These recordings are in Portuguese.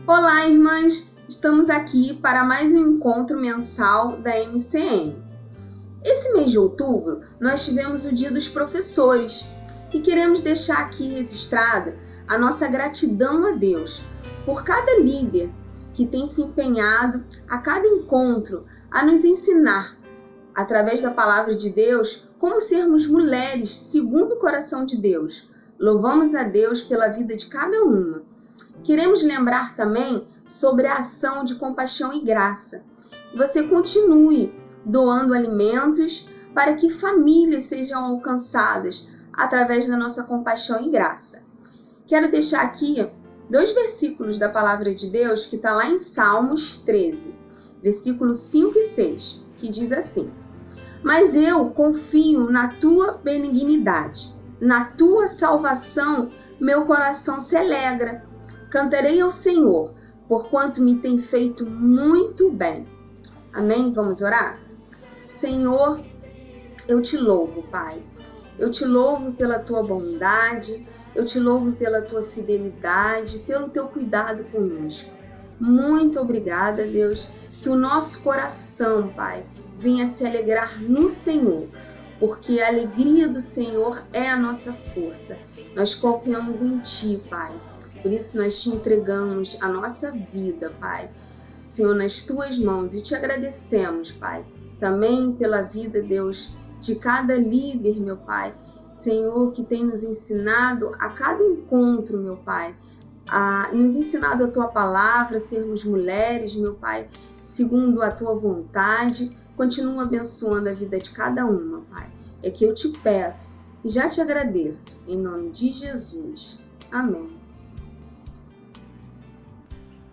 Olá, irmãs! Estamos aqui para mais um encontro mensal da MCM. Esse mês de outubro, nós tivemos o Dia dos Professores e queremos deixar aqui registrada a nossa gratidão a Deus por cada líder que tem se empenhado a cada encontro a nos ensinar, através da palavra de Deus, como sermos mulheres segundo o coração de Deus. Louvamos a Deus pela vida de cada uma. Queremos lembrar também sobre a ação de compaixão e graça. Você continue doando alimentos para que famílias sejam alcançadas através da nossa compaixão e graça. Quero deixar aqui 2 versículos da palavra de Deus que está lá em Salmos 13, versículos 5 e 6, que diz assim: Mas eu confio na tua benignidade, na tua salvação meu coração se alegra. Cantarei ao Senhor, porquanto me tem feito muito bem. Amém? Vamos orar? Senhor, eu te louvo, Pai. Eu te louvo pela tua bondade, eu te louvo pela tua fidelidade, pelo teu cuidado conosco. Muito obrigada, Deus, que o nosso coração, Pai, venha se alegrar no Senhor, porque a alegria do Senhor é a nossa força. Nós confiamos em Ti, Pai. Por isso nós te entregamos a nossa vida, Pai, Senhor, nas tuas mãos, e te agradecemos, Pai, também pela vida, Deus, de cada líder, meu Pai, Senhor, que tem nos ensinado a cada encontro, meu Pai, nos ensinado a tua palavra, sermos mulheres, meu Pai, segundo a tua vontade. Continua abençoando a vida de cada uma, Pai. É que eu te peço e já te agradeço, em nome de Jesus. Amém.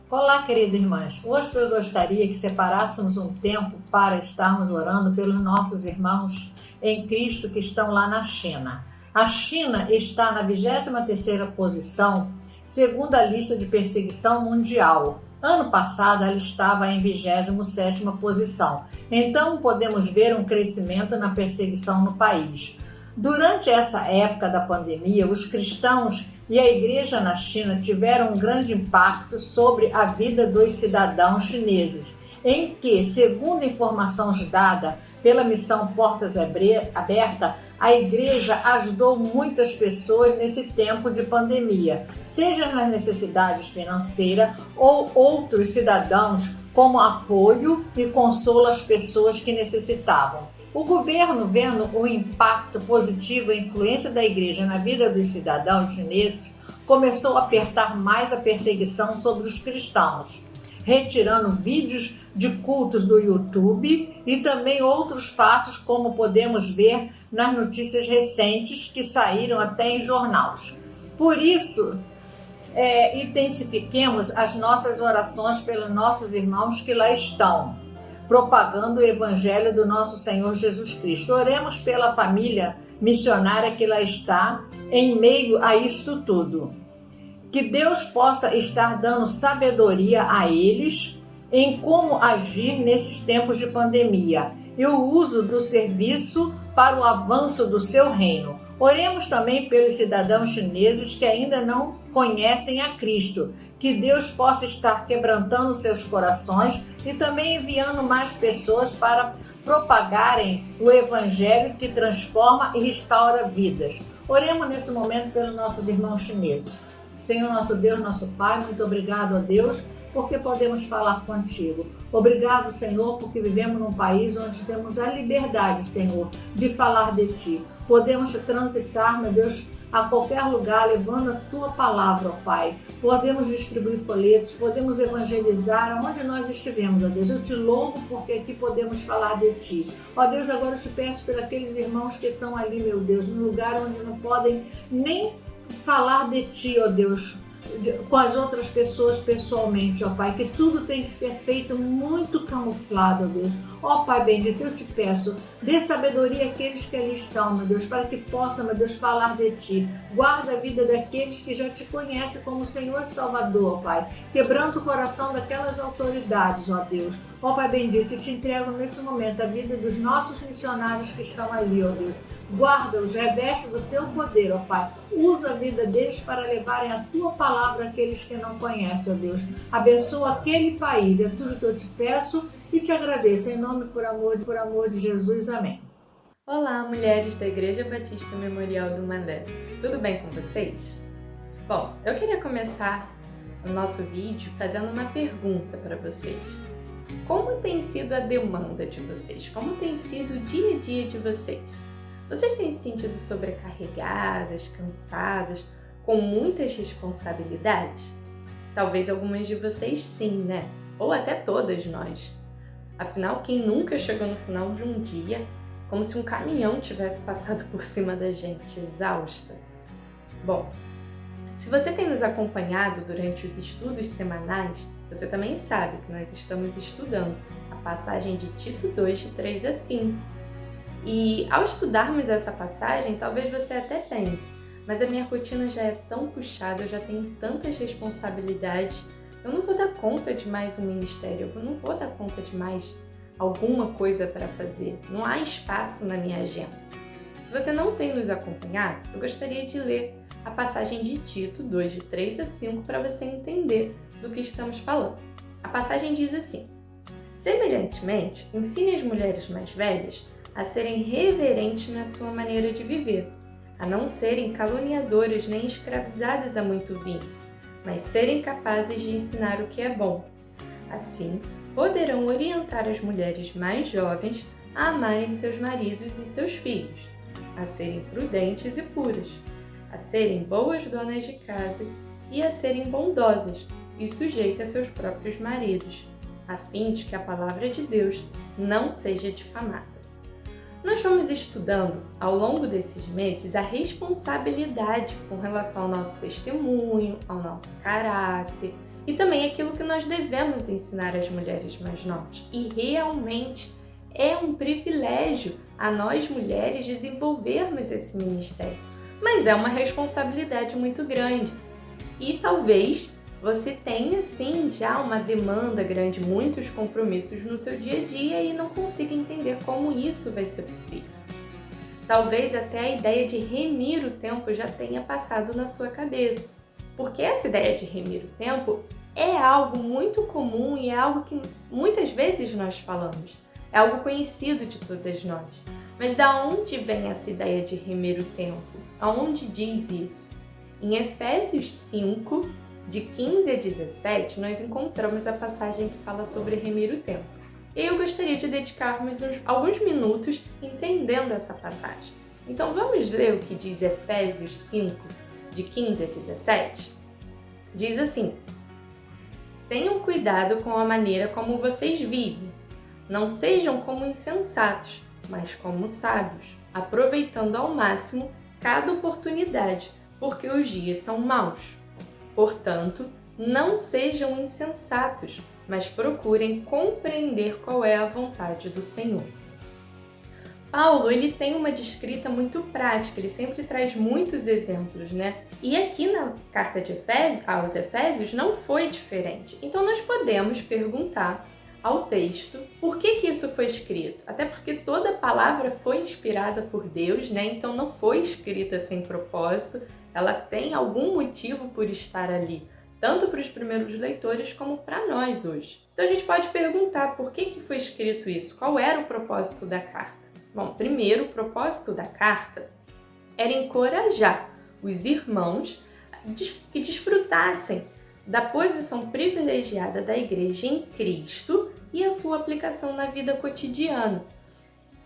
Olá, queridas irmãs. Hoje eu gostaria que separássemos um tempo para estarmos orando pelos nossos irmãos em Cristo que estão lá na China. A China está na 23ª posição, segundo a lista de perseguição mundial. Ano passado ela estava em 27ª posição. Então podemos ver um crescimento na perseguição no país. Durante essa época da pandemia, os cristãos e a igreja na China tiveram um grande impacto sobre a vida dos cidadãos chineses, em que, segundo informações dadas pela missão Portas Abertas, a igreja ajudou muitas pessoas nesse tempo de pandemia, seja nas necessidades financeiras ou outros cidadãos, como apoio e consolo às pessoas que necessitavam. O governo, vendo o impacto positivo e a influência da igreja na vida dos cidadãos chineses, começou a apertar mais a perseguição sobre os cristãos, retirando vídeos de cultos do YouTube e também outros fatos, como podemos ver nas notícias recentes que saíram até em jornais. Por isso, intensifiquemos as nossas orações pelos nossos irmãos que lá estão, propagando o Evangelho do nosso Senhor Jesus Cristo. Oremos pela família missionária que lá está, em meio a isso tudo. Que Deus possa estar dando sabedoria a eles em como agir nesses tempos de pandemia e o uso do serviço para o avanço do seu reino. Oremos também pelos cidadãos chineses que ainda não conhecem a Cristo, que Deus possa estar quebrantando seus corações e também enviando mais pessoas para propagarem o Evangelho que transforma e restaura vidas. Oremos nesse momento pelos nossos irmãos chineses. Senhor, nosso Deus, nosso Pai, muito obrigado a Deus, porque podemos falar contigo. Obrigado, Senhor, porque vivemos num país onde temos a liberdade, Senhor, de falar de Ti. Podemos transitar, meu Deus, a qualquer lugar, levando a Tua palavra, ó Pai. Podemos distribuir folhetos, podemos evangelizar aonde nós estivermos, ó Deus. Eu te louvo porque aqui podemos falar de Ti. Ó Deus, agora eu te peço por aqueles irmãos que estão ali, meu Deus, num lugar onde não podem nem falar de Ti, ó Deus, com as outras pessoas pessoalmente, ó Pai, que tudo tem que ser feito muito camuflado, ó Deus. Ó Pai bendito, eu te peço, dê sabedoria àqueles que ali estão, meu Deus, para que possam, meu Deus, falar de Ti. Guarda a vida daqueles que já Te conhecem como Senhor e Salvador, Pai. Quebranta o coração daquelas autoridades, ó Deus. Ó Pai bendito, eu te entrego nesse momento a vida dos nossos missionários que estão ali, ó Deus. Guarda-os, reveste do Teu poder, ó Pai. Usa a vida deles para levarem a Tua palavra àqueles que não conhecem, ó Deus. Abençoa aquele país, é tudo que eu te peço e te agradeço, em nome por amor de Jesus. Amém. Olá, mulheres da Igreja Batista Memorial do Malé. Tudo bem com vocês? Bom, eu queria começar o nosso vídeo fazendo uma pergunta para vocês. Como tem sido a demanda de vocês? Como tem sido o dia a dia de vocês? Vocês têm se sentido sobrecarregadas, cansadas, com muitas responsabilidades? Talvez algumas de vocês sim, né? Ou até todas nós. Afinal, quem nunca chegou no final de um dia como se um caminhão tivesse passado por cima da gente, exausta? Bom, se você tem nos acompanhado durante os estudos semanais, você também sabe que nós estamos estudando a passagem de Tito 2, de 3 a 5. E ao estudarmos essa passagem, talvez você até pense, mas a minha rotina já é tão puxada, eu já tenho tantas responsabilidades, eu não vou dar conta de mais um ministério, eu não vou dar conta de mais alguma coisa para fazer, não há espaço na minha agenda. Se você não tem nos acompanhado, eu gostaria de ler a passagem de Tito 2, de 3 a 5, para você entender do que estamos falando. A passagem diz assim: semelhantemente, ensine as mulheres mais velhas a serem reverentes na sua maneira de viver, a não serem caluniadoras nem escravizadas a muito vinho, mas serem capazes de ensinar o que é bom. Assim, poderão orientar as mulheres mais jovens a amarem seus maridos e seus filhos, a serem prudentes e puras, a serem boas donas de casa e a serem bondosas e sujeitas a seus próprios maridos, a fim de que a palavra de Deus não seja difamada. Nós fomos estudando ao longo desses meses a responsabilidade com relação ao nosso testemunho, ao nosso caráter e também aquilo que nós devemos ensinar às mulheres mais novas. E realmente é um privilégio a nós mulheres desenvolvermos esse ministério, mas é uma responsabilidade muito grande. E talvez você tenha sim já uma demanda grande, muitos compromissos no seu dia a dia e não consiga entender como isso vai ser possível. Talvez até a ideia de remir o tempo já tenha passado na sua cabeça, porque essa ideia de remir o tempo é algo muito comum e é algo que muitas vezes nós falamos, é algo conhecido de todas nós. Mas da onde vem essa ideia de remir o tempo? Aonde diz isso? Em Efésios 5, de 15 a 17, nós encontramos a passagem que fala sobre remir o tempo. E eu gostaria de dedicarmos alguns minutos entendendo essa passagem. Então vamos ler o que diz Efésios 5, de 15 a 17? Diz assim: tenham cuidado com a maneira como vocês vivem. Não sejam como insensatos, mas como sábios, aproveitando ao máximo cada oportunidade, porque os dias são maus. Portanto, não sejam insensatos, mas procurem compreender qual é a vontade do Senhor. Paulo, ele tem uma descrita muito prática, ele sempre traz muitos exemplos, né? E aqui na carta de aos Efésios não foi diferente. Então nós podemos perguntar ao texto por que isso foi escrito. Até porque toda palavra foi inspirada por Deus, né? Então não foi escrita sem propósito, ela tem algum motivo por estar ali, tanto para os primeiros leitores como para nós hoje. Então a gente pode perguntar por que foi escrito isso, qual era o propósito da carta. Bom, primeiro, o propósito da carta era encorajar os irmãos que desfrutassem da posição privilegiada da igreja em Cristo e a sua aplicação na vida cotidiana.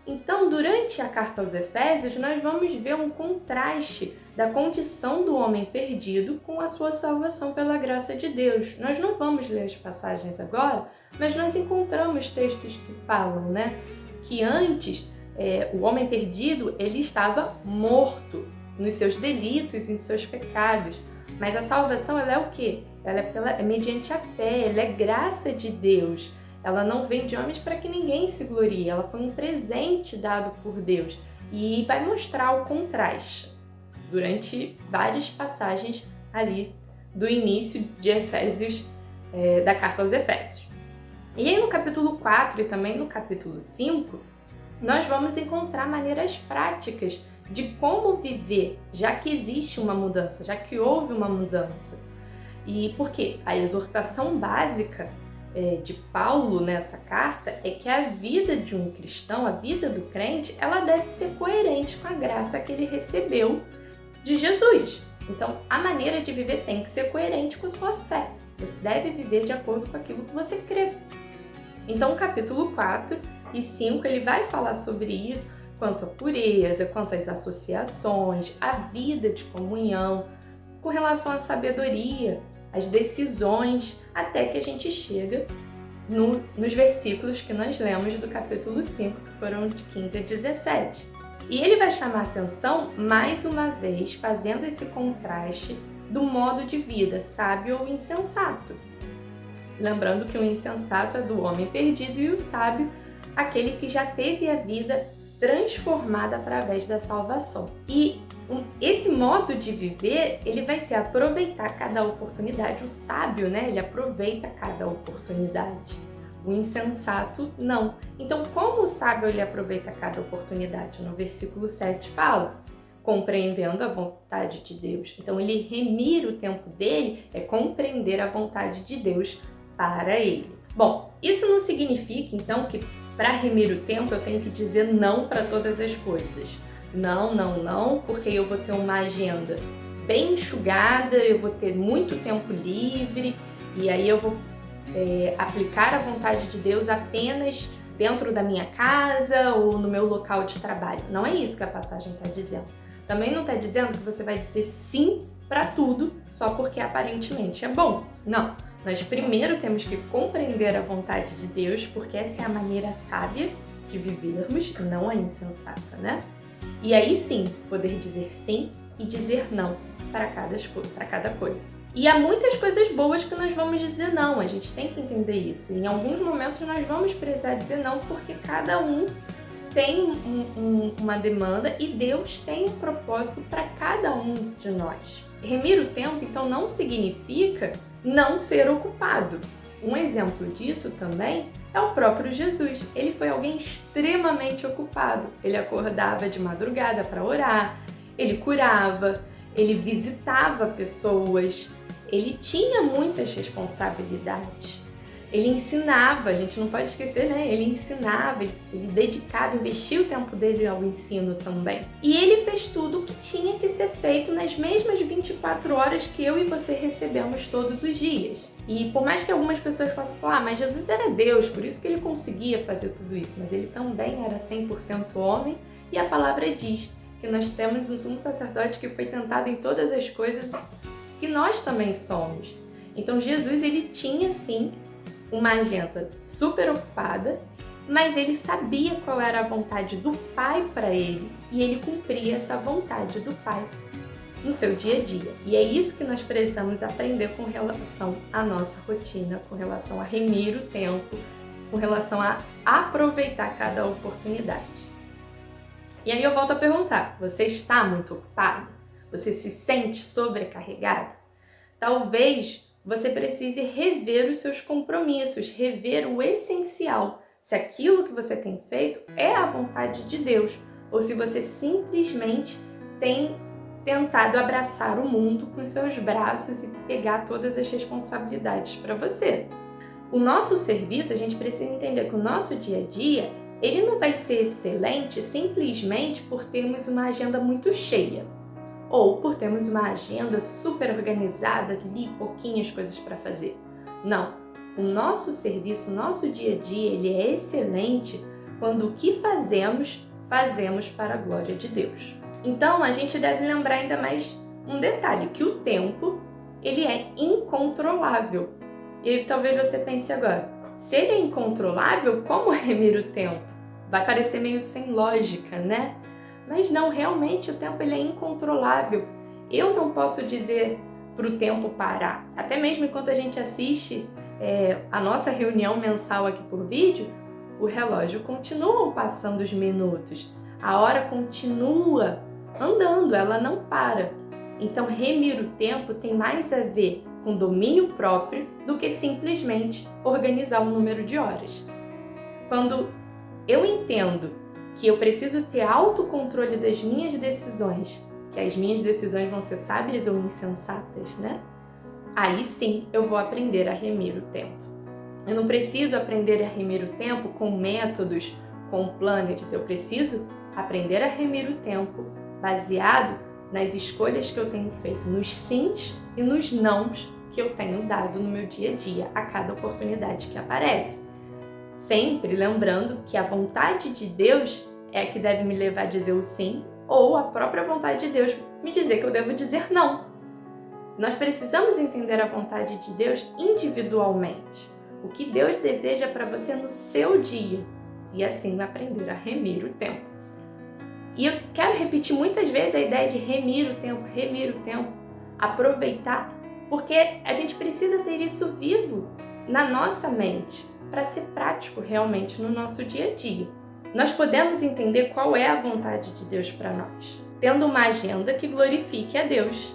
Então, durante a carta aos Efésios, nós vamos ver um contraste da condição do homem perdido com a sua salvação pela graça de Deus. Nós não vamos ler as passagens agora, mas nós encontramos textos que falam, né, que antes o homem perdido ele estava morto nos seus delitos, em seus pecados. Mas a salvação ela é o quê? Ela é mediante a fé, ela é graça de Deus. ela não vem de homens para que ninguém se glorie, ela foi um presente dado por Deus. E vai mostrar o contraste durante várias passagens ali do início de Efésios, da carta aos Efésios. E aí no capítulo 4 e também no capítulo 5, nós vamos encontrar maneiras práticas de como viver, já que existe uma mudança, já que houve uma mudança. E por quê? A exortação básica de Paulo nessa carta é que a vida de um cristão, a vida do crente, ela deve ser coerente com a graça que ele recebeu de Jesus. Então, a maneira de viver tem que ser coerente com a sua fé. Você deve viver de acordo com aquilo que você crê. Então, o capítulo 4 e 5, ele vai falar sobre isso, quanto à pureza, quanto às associações, a vida de comunhão, com relação à sabedoria, as decisões, até que a gente chega nos versículos que nós lemos do capítulo 5, que foram de 15 a 17. E ele vai chamar a atenção, mais uma vez, fazendo esse contraste do modo de vida, sábio ou insensato. Lembrando que o insensato é do homem perdido e o sábio, aquele que já teve a vida transformada através da salvação. E esse modo de viver, ele vai ser aproveitar cada oportunidade. O sábio, ele aproveita cada oportunidade. O insensato, não. Então, como o sábio, ele aproveita cada oportunidade? No versículo 7 fala, compreendendo a vontade de Deus. Então, ele remir o tempo dele é compreender a vontade de Deus para ele. Bom, isso não significa, então, que para remir o tempo eu tenho que dizer não para todas as coisas. Não, porque eu vou ter uma agenda bem enxugada, eu vou ter muito tempo livre e aí eu vou aplicar a vontade de Deus apenas dentro da minha casa ou no meu local de trabalho. Não é isso que a passagem está dizendo. Também não está dizendo que você vai dizer sim para tudo só porque aparentemente é bom. Não. Nós primeiro temos que compreender a vontade de Deus, porque essa é a maneira sábia de vivermos e não a insensata, né? E aí sim, poder dizer sim e dizer não para cada coisa. E há muitas coisas boas que nós vamos dizer não, a gente tem que entender isso. Em alguns momentos nós vamos precisar dizer não, porque cada um tem uma demanda e Deus tem um propósito para cada um de nós. Remir o tempo, então, não significa não ser ocupado. Um exemplo disso também é o próprio Jesus. Ele foi alguém extremamente ocupado. Ele acordava de madrugada para orar, ele curava, ele visitava pessoas, ele tinha muitas responsabilidades. Ele ensinava, a gente não pode esquecer, Ele ensinava, ele dedicava, investia o tempo dele ao ensino também. E ele fez tudo o que tinha que ser feito nas mesmas 24 horas que eu e você recebemos todos os dias. E por mais que algumas pessoas possam falar, mas Jesus era Deus, por isso que ele conseguia fazer tudo isso, mas ele também era 100% homem, e a palavra diz que nós temos um sumo sacerdote que foi tentado em todas as coisas que nós também somos. Então Jesus, ele tinha sim uma agenda super ocupada, mas ele sabia qual era a vontade do Pai para ele e ele cumpria essa vontade do Pai no seu dia a dia. E é isso que nós precisamos aprender com relação à nossa rotina, com relação a remir o tempo, com relação a aproveitar cada oportunidade. E aí eu volto a perguntar, você está muito ocupado? Você se sente sobrecarregado? Talvez você precise rever os seus compromissos, rever o essencial, se aquilo que você tem feito é a vontade de Deus, ou se você simplesmente tem tentado abraçar o mundo com seus braços e pegar todas as responsabilidades para você. O nosso serviço, a gente precisa entender que o nosso dia a dia, ele não vai ser excelente simplesmente por termos uma agenda muito cheia. Ou por termos uma agenda super organizada, ali pouquinhas coisas para fazer. Não, o nosso serviço, o nosso dia a dia, ele é excelente quando o que fazemos para a glória de Deus. Então, a gente deve lembrar ainda mais um detalhe, que o tempo, ele é incontrolável. E aí, talvez você pense agora, se ele é incontrolável, como remir o tempo? Vai parecer meio sem lógica, né? Mas não, realmente o tempo ele é incontrolável. Eu não posso dizer para o tempo parar. Até mesmo enquanto a gente assiste a nossa reunião mensal aqui por vídeo, o relógio continua passando os minutos, a hora continua andando, ela não para. Então, remir o tempo tem mais a ver com domínio próprio do que simplesmente organizar um número de horas. Quando eu entendo que eu preciso ter autocontrole das minhas decisões, que as minhas decisões vão ser sábias ou insensatas, né? Aí sim eu vou aprender a remir o tempo. Eu não preciso aprender a remir o tempo com métodos, com planners. Eu preciso aprender a remir o tempo baseado nas escolhas que eu tenho feito, nos sims e nos nãos que eu tenho dado no meu dia a dia, a cada oportunidade que aparece. Sempre lembrando que a vontade de Deus é a que deve me levar a dizer o sim, ou a própria vontade de Deus me dizer que eu devo dizer não. Nós precisamos entender a vontade de Deus individualmente, o que Deus deseja para você no seu dia, e assim aprender a remir o tempo. E eu quero repetir muitas vezes a ideia de remir o tempo, aproveitar, porque a gente precisa ter isso vivo na nossa mente, para ser prático realmente no nosso dia a dia. Nós podemos entender qual é a vontade de Deus para nós, tendo uma agenda que glorifique a Deus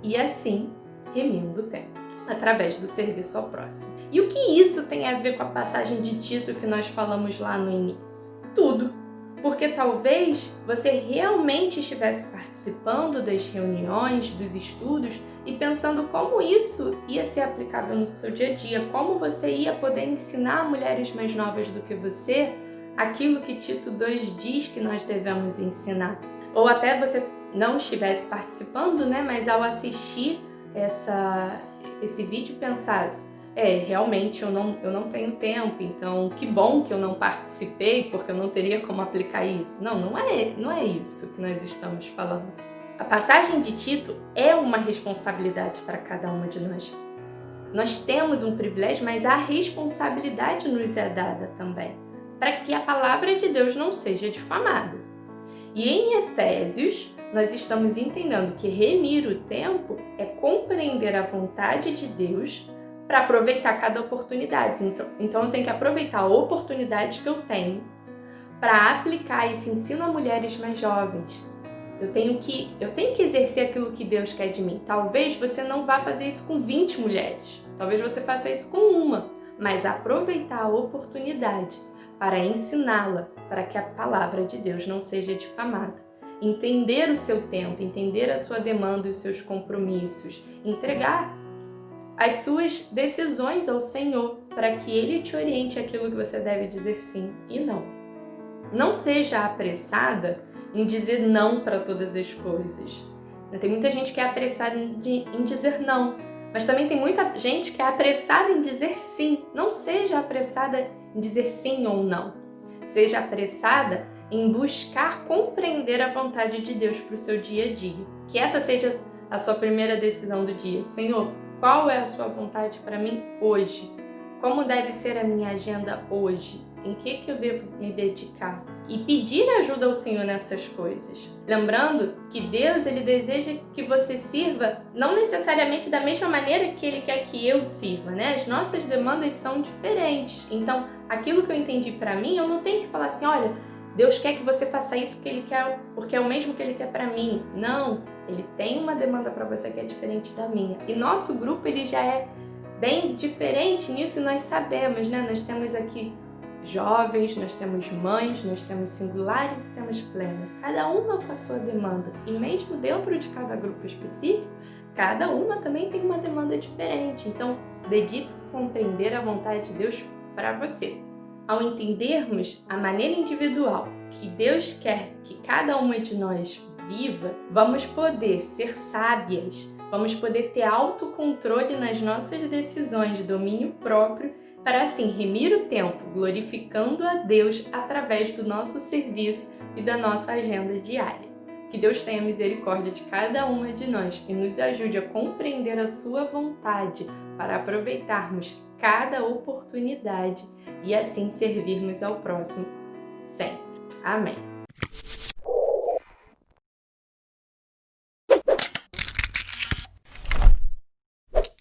e assim remindo o tempo, através do serviço ao próximo. E o que isso tem a ver com a passagem de Tito que nós falamos lá no início? Tudo! Porque talvez você realmente estivesse participando das reuniões, dos estudos e pensando como isso ia ser aplicável no seu dia a dia, como você ia poder ensinar mulheres mais novas do que você aquilo que Tito 2 diz que nós devemos ensinar. Ou até você não estivesse participando, né, mas ao assistir esse vídeo pensasse, realmente eu não tenho tempo, então que bom que eu não participei, porque eu não teria como aplicar isso. Não é isso que nós estamos falando. A passagem de Tito é uma responsabilidade para cada uma de nós. Nós temos um privilégio, mas a responsabilidade nos é dada também, para que a palavra de Deus não seja difamada. E em Efésios, nós estamos entendendo que remir o tempo é compreender a vontade de Deus para aproveitar cada oportunidade. Então eu tenho que aproveitar a oportunidade que eu tenho para aplicar esse ensino a mulheres mais jovens. Eu tenho que exercer aquilo que Deus quer de mim. Talvez você não vá fazer isso com 20 mulheres. Talvez você faça isso com uma. Mas aproveitar a oportunidade para ensiná-la, para que a palavra de Deus não seja difamada. Entender o seu tempo, entender a sua demanda e os seus compromissos. Entregar as suas decisões ao Senhor, para que Ele te oriente aquilo que você deve dizer sim e não. Não seja apressada em dizer não para todas as coisas. Tem muita gente que é apressada em dizer não, mas também tem muita gente que é apressada em dizer sim. Não seja apressada em dizer sim ou não. Seja apressada em buscar compreender a vontade de Deus para o seu dia a dia. Que essa seja a sua primeira decisão do dia. Senhor, qual é a sua vontade para mim hoje? Como deve ser a minha agenda hoje? Em que eu devo me dedicar? E pedir ajuda ao Senhor nessas coisas. Lembrando que Deus, Ele deseja que você sirva não necessariamente da mesma maneira que Ele quer que eu sirva, né? As nossas demandas são diferentes. Então, aquilo que eu entendi para mim, eu não tenho que falar assim, olha, Deus quer que você faça isso porque Ele quer, porque é o mesmo que Ele quer para mim. Não, Ele tem uma demanda para você que é diferente da minha. E nosso grupo, ele já é bem diferente nisso e nós sabemos, né? Nós temos aqui jovens, nós temos mães, nós temos singulares e temos plenas, cada uma com a sua demanda. E mesmo dentro de cada grupo específico, cada uma também tem uma demanda diferente. Então, dedique-se a compreender a vontade de Deus para você. Ao entendermos a maneira individual que Deus quer que cada uma de nós viva, vamos poder ser sábias, vamos poder ter autocontrole nas nossas decisões, domínio próprio, para assim remir o tempo, glorificando a Deus através do nosso serviço e da nossa agenda diária. Que Deus tenha misericórdia de cada uma de nós e nos ajude a compreender a sua vontade para aproveitarmos cada oportunidade e assim servirmos ao próximo sempre. Amém.